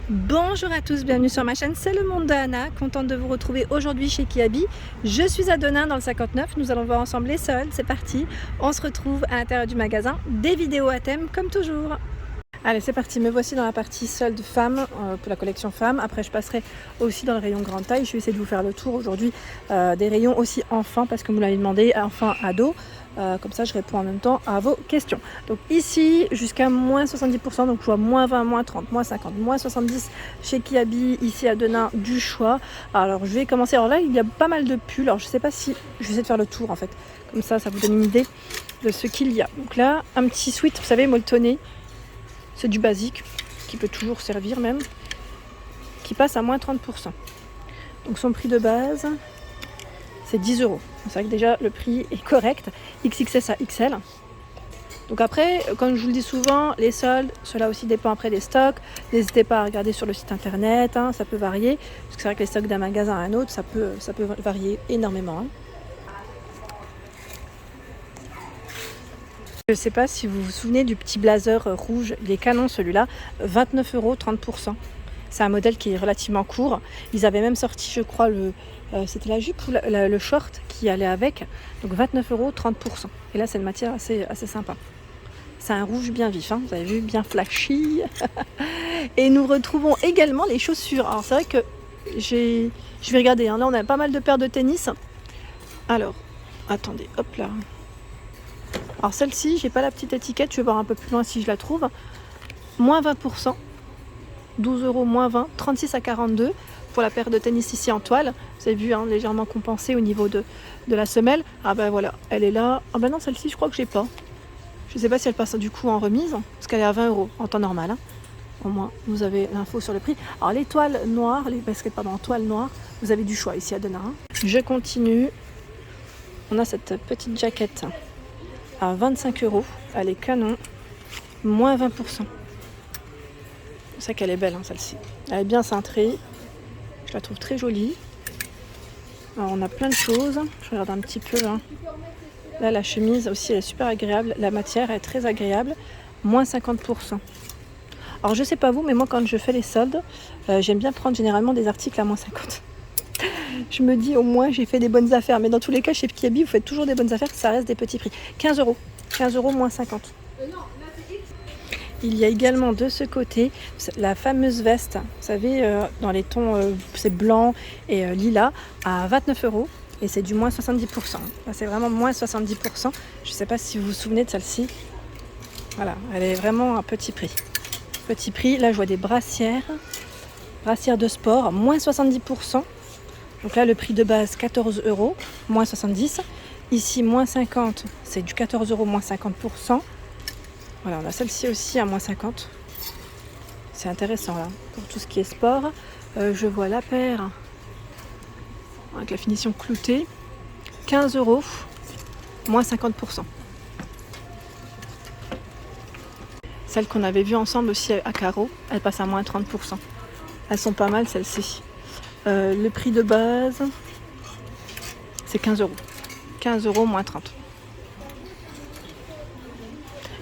Bonjour à tous, bienvenue sur ma chaîne, c'est le monde d'Anna, contente de vous retrouver aujourd'hui chez Kiabi. Je suis à Denain dans le 59, nous allons voir ensemble les soldes, c'est parti. On se retrouve à l'intérieur du magasin, des vidéos à thème comme toujours. Allez, c'est parti, me voici dans la partie solde femmes, pour la collection femmes. Après je passerai aussi dans le rayon grande taille, je vais essayer de vous faire le tour aujourd'hui des rayons aussi enfants parce que vous l'avez demandé, enfants, ados. Comme ça je réponds en même temps à vos questions. Donc ici jusqu'à moins 70%, donc je vois moins 20, moins 30, moins 50, moins 70 chez Kiabi, ici à Denain du choix. Alors je vais commencer, alors là il y a pas mal de pulls, alors je sais pas si, je vais essayer de faire le tour en fait, comme ça vous donne une idée de ce qu'il y a. Donc là un petit sweat, vous savez, molletonné, c'est du basique, qui peut toujours servir même, qui passe à moins 30%. Donc son prix de base c'est 10 €. C'est vrai que déjà le prix est correct, XXS à XL. Donc après, comme je vous le dis souvent, les soldes, cela aussi dépend après des stocks. N'hésitez pas à regarder sur le site internet, ça peut varier. Parce que c'est vrai que les stocks d'un magasin à un autre, ça peut varier énormément. Je ne sais pas si vous vous souvenez du petit blazer rouge, il est canon celui-là, 29 €, 30%. C'est un modèle qui est relativement court. Ils avaient même sorti, je crois, c'était la jupe ou le short qui allait avec. Donc 29 €, 30%. Et là, c'est une matière assez sympa. C'est un rouge bien vif, vous avez vu, bien flashy. Et nous retrouvons également les chaussures. Alors c'est vrai que je vais regarder. Là, on a pas mal de paires de tennis. Alors, attendez, hop là. Alors celle-ci, j'ai pas la petite étiquette. Je vais voir un peu plus loin si je la trouve. Moins 20%. 12 € moins 20, 36 à 42 pour la paire de tennis ici en toile. Vous avez vu, légèrement compensée au niveau de la semelle. Ah ben voilà, elle est là. Ah ben non, celle-ci, je crois que j'ai pas. Je sais pas si elle passe du coup en remise, parce qu'elle est à 20 € en temps normal. Au moins, vous avez l'info sur le prix. Alors les toiles noires, les baskets en toile noire, vous avez du choix ici à Denain. Je continue. On a cette petite jaquette à 25 €. Elle est canon. Moins 20%. C'est vrai qu'elle est belle, celle-ci. Elle est bien cintrée. Je la trouve très jolie. Alors, on a plein de choses. Je regarde un petit peu. Là, la chemise aussi, elle est super agréable. La matière est très agréable. Moins 50%. Alors, je sais pas vous, mais moi, quand je fais les soldes, j'aime bien prendre généralement des articles à moins 50. Je me dis, au moins, j'ai fait des bonnes affaires. Mais dans tous les cas, chez Kiabi, vous faites toujours des bonnes affaires. Ça reste des petits prix. 15 €. 15 € moins 50. Il y a également de ce côté la fameuse veste, vous savez, dans les tons c'est blanc et lilas, à 29 € et c'est du moins 70%. Là, c'est vraiment moins 70%. Je ne sais pas si vous vous souvenez de celle-ci. Voilà, elle est vraiment à petit prix. Petit prix, là je vois des brassières de sport, moins 70%. Donc là le prix de base 14 €, moins 70. Ici moins 50, c'est du 14 € moins 50%. Voilà, on a celle-ci aussi à moins 50. C'est intéressant là, pour tout ce qui est sport. Je vois la paire avec la finition cloutée. 15 €, moins 50%. Celle qu'on avait vue ensemble aussi à carreaux, elle passe à moins 30%. Elles sont pas mal celles-ci. Le prix de base, c'est 15 €. 15 € moins 30.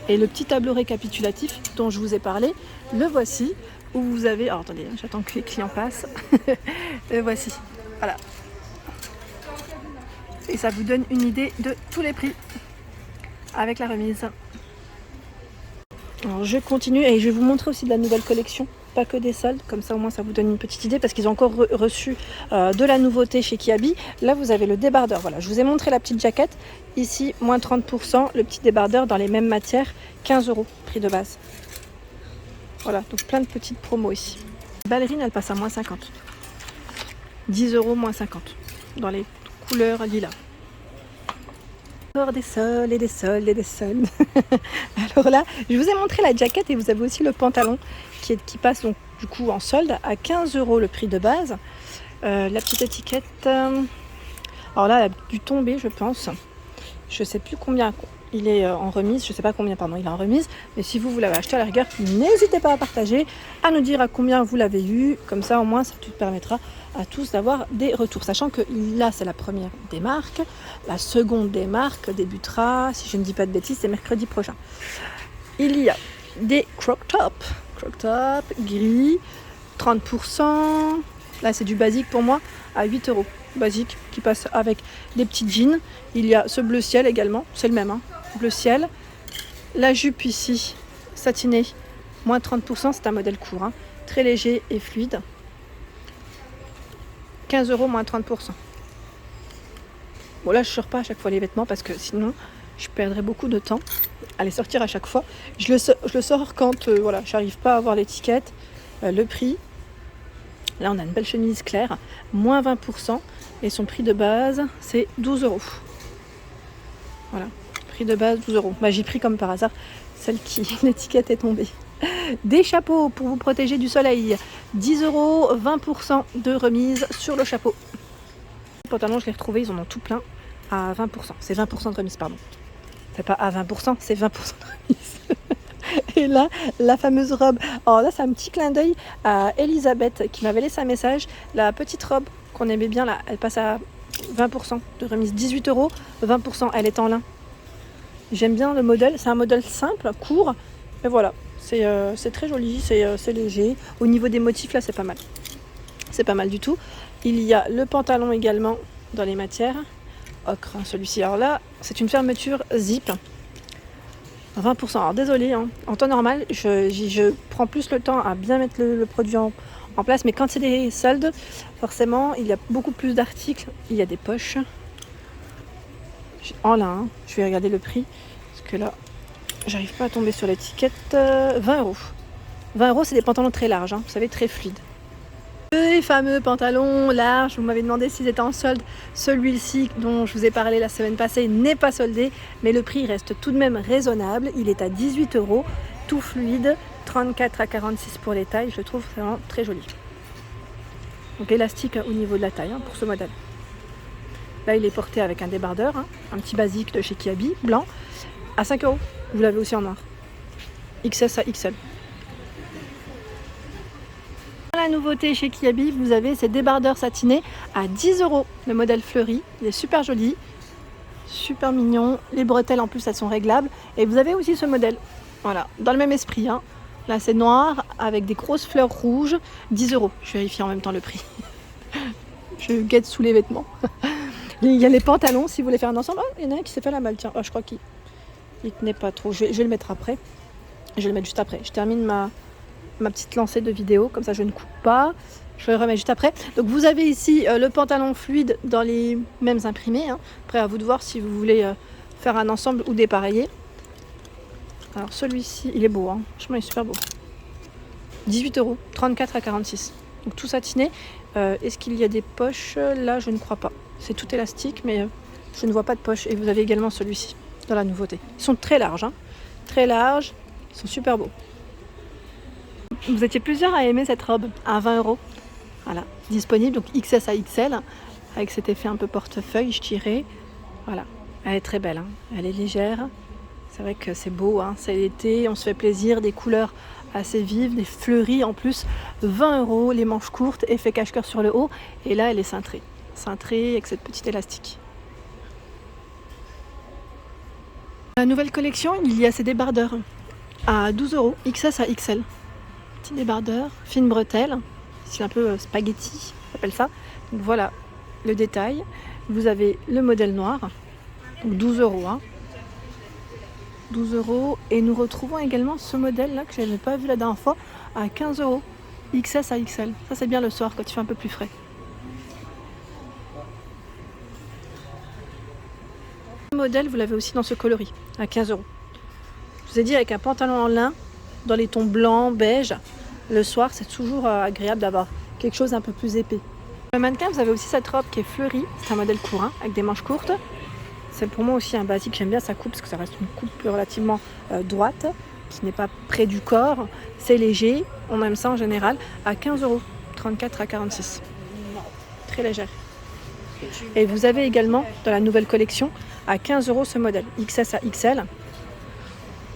Et le petit tableau récapitulatif dont je vous ai parlé, le voici, où vous avez... Alors attendez, j'attends que les clients passent. Le voici, voilà. Et ça vous donne une idée de tous les prix, avec la remise. Alors je continue et je vais vous montrer aussi de la nouvelle collection, pas que des soldes, comme ça au moins ça vous donne une petite idée, parce qu'ils ont encore reçu de la nouveauté chez Kiabi. Là vous avez le débardeur, voilà, je vous ai montré la petite jaquette, ici moins 30%, le petit débardeur dans les mêmes matières, 15 €, prix de base. Voilà, donc plein de petites promos ici. La ballerine elle passe à moins 50, 10 € moins 50, dans les couleurs lilas. Des soldes et des soldes et des soldes. Alors là, je vous ai montré la jaquette et vous avez aussi le pantalon qui passe donc du coup en solde à 15 € le prix de base. La petite étiquette, alors là, elle a dû tomber, je pense. Je sais plus combien il est en remise. Je sais pas combien, pardon, il est en remise. Mais si vous l'avez acheté à la rigueur, n'hésitez pas à partager, à nous dire à combien vous l'avez eu. Comme ça, au moins, ça tout permettra à tous d'avoir des retours. Sachant que là, c'est la première des marques. La seconde des marques débutera, si je ne dis pas de bêtises, c'est mercredi prochain. Il y a des crop top gris 30%. Là, c'est du basique pour moi, à 8 euros. Basique, qui passe avec des petits jeans. Il y a ce bleu ciel également, c'est le même, hein. Bleu ciel. La jupe ici, satinée, moins 30%, c'est un modèle court, hein. Très léger et fluide. 15 euros, moins 30%. Bon, là, je ne sors pas à chaque fois les vêtements parce que sinon, je perdrais beaucoup de temps à les sortir à chaque fois. Je le sors quand voilà, j'arrive pas à avoir l'étiquette, le prix. Là, on a une belle chemise claire, moins 20%. Et son prix de base, c'est 12 euros. Voilà, prix de base, 12 euros. Bah, j'ai pris comme par hasard celle qui, l'étiquette est tombée. Des chapeaux pour vous protéger du soleil. 10 euros, 20% de remise sur le chapeau. Les pantalons, je les ai retrouvés, ils en ont tout plein à 20%. C'est 20% de remise, pardon. C'est pas à 20%, c'est 20% de remise. Et là, la fameuse robe. Alors là, c'est un petit clin d'œil à Elisabeth qui m'avait laissé un message. La petite robe qu'on aimait bien, là, elle passe à 20% de remise. 18 euros, 20%. Elle est en lin. J'aime bien le modèle. C'est un modèle simple, court. Et voilà, c'est très joli, c'est léger. Au niveau des motifs, là, c'est pas mal. C'est pas mal du tout. Il y a le pantalon également dans les matières. Ocre, celui-ci. Alors là, c'est une fermeture zip. 20%. Alors désolé, hein. En temps normal, je prends plus le temps à bien mettre le produit en place. Mais quand c'est des soldes, forcément, il y a beaucoup plus d'articles. Il y a des poches. En lin, hein. Je vais regarder le prix. Parce que là, j'arrive pas à tomber sur l'étiquette. 20 euros. 20 euros, c'est des pantalons très larges, hein. Vous savez, très fluides. Les fameux pantalons larges, vous m'avez demandé s'ils étaient en solde. Celui-ci dont je vous ai parlé la semaine passée n'est pas soldé, mais le prix reste tout de même raisonnable. Il est à 18 euros, tout fluide, 34 à 46 pour les tailles. Je le trouve vraiment très joli. Donc élastique au niveau de la taille, hein, pour ce modèle. Là, il est porté avec un débardeur, hein, un petit basique de chez Kiabi, blanc, à 5 euros. Vous l'avez aussi en noir. XS à XL. La nouveauté chez Kiabi, vous avez ces débardeurs satinés à 10 euros. Le modèle fleuri, il est super joli, super mignon. Les bretelles en plus, elles sont réglables. Et vous avez aussi ce modèle, voilà, dans le même esprit, hein. Là, c'est noir avec des grosses fleurs rouges, 10 euros. Je vérifie en même temps le prix. Je guette sous les vêtements. Il y a les pantalons, si vous voulez faire un ensemble. Oh, il y en a un qui s'est fait la malle, tiens. Oh, je crois qu'il tenait pas trop. Je vais le mettre après. Je vais le mettre juste après. Je termine ma petite lancée de vidéo, comme ça je ne coupe pas. Je le remets juste après. Donc vous avez ici le pantalon fluide dans les mêmes imprimés, hein. Après à vous de voir si vous voulez faire un ensemble ou dépareiller. Alors celui-ci, il est beau, hein. Franchement il est super beau. 18 euros, 34 à 46. Donc tout satiné. Est-ce qu'il y a des poches? Là je ne crois pas. C'est tout élastique mais je ne vois pas de poche. Et vous avez également celui-ci dans la nouveauté. Ils sont très larges, hein. Très larges, ils sont super beaux. Vous étiez plusieurs à aimer cette robe à 20 euros. Voilà, disponible, donc XS à XL, avec cet effet un peu portefeuille, je dirais. Voilà, elle est très belle, hein. Elle est légère. C'est vrai que c'est beau, hein. C'est l'été, on se fait plaisir, des couleurs assez vives, des fleuris en plus. 20 euros, les manches courtes, effet cache-cœur sur le haut. Et là, elle est cintrée. Cintrée avec cette petite élastique. La nouvelle collection, il y a ces débardeurs à 12 euros, XS à XL. Petit débardeur, fine bretelle, c'est un peu spaghetti, on appelle ça. Donc voilà le détail. Vous avez le modèle noir, donc 12 euros. Hein. 12 euros. Et nous retrouvons également ce modèle là que je n'avais pas vu la dernière fois à 15 euros, XS à XL. Ça c'est bien le soir quand il fait un peu plus frais. Le modèle, vous l'avez aussi dans ce coloris à 15 euros. Je vous ai dit avec un pantalon en lin dans les tons blancs, beige. Le soir, c'est toujours agréable d'avoir quelque chose un peu plus épais. Le mannequin, vous avez aussi cette robe qui est fleurie. C'est un modèle court, hein, avec des manches courtes. C'est pour moi aussi un basique. J'aime bien sa coupe parce que ça reste une coupe relativement droite, qui n'est pas près du corps. C'est léger. On aime ça en général à 15 euros, 34 à 46. Très légère. Et vous avez également dans la nouvelle collection à 15 euros ce modèle, XS à XL.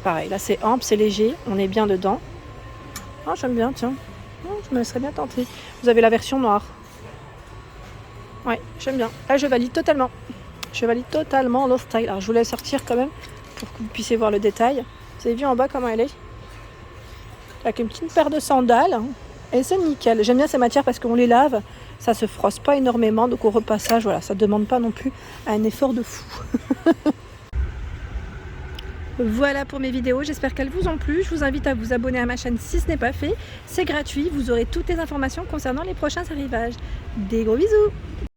Pareil, là c'est ample, c'est léger, on est bien dedans. Oh, j'aime bien, tiens. Oh, je me laisserais bien tenter. Vous avez la version noire. Ouais, j'aime bien. Là, je valide totalement. Je valide totalement le style. Alors, je vous laisse sortir quand même pour que vous puissiez voir le détail. Vous avez vu en bas comment elle est? Avec une petite paire de sandales. Et c'est nickel. J'aime bien ces matières parce qu'on les lave, ça se froisse pas énormément, donc au repassage, voilà, ça demande pas non plus un effort de fou. Voilà pour mes vidéos, j'espère qu'elles vous ont plu. Je vous invite à vous abonner à ma chaîne si ce n'est pas fait. C'est gratuit, vous aurez toutes les informations concernant les prochains arrivages. Des gros bisous!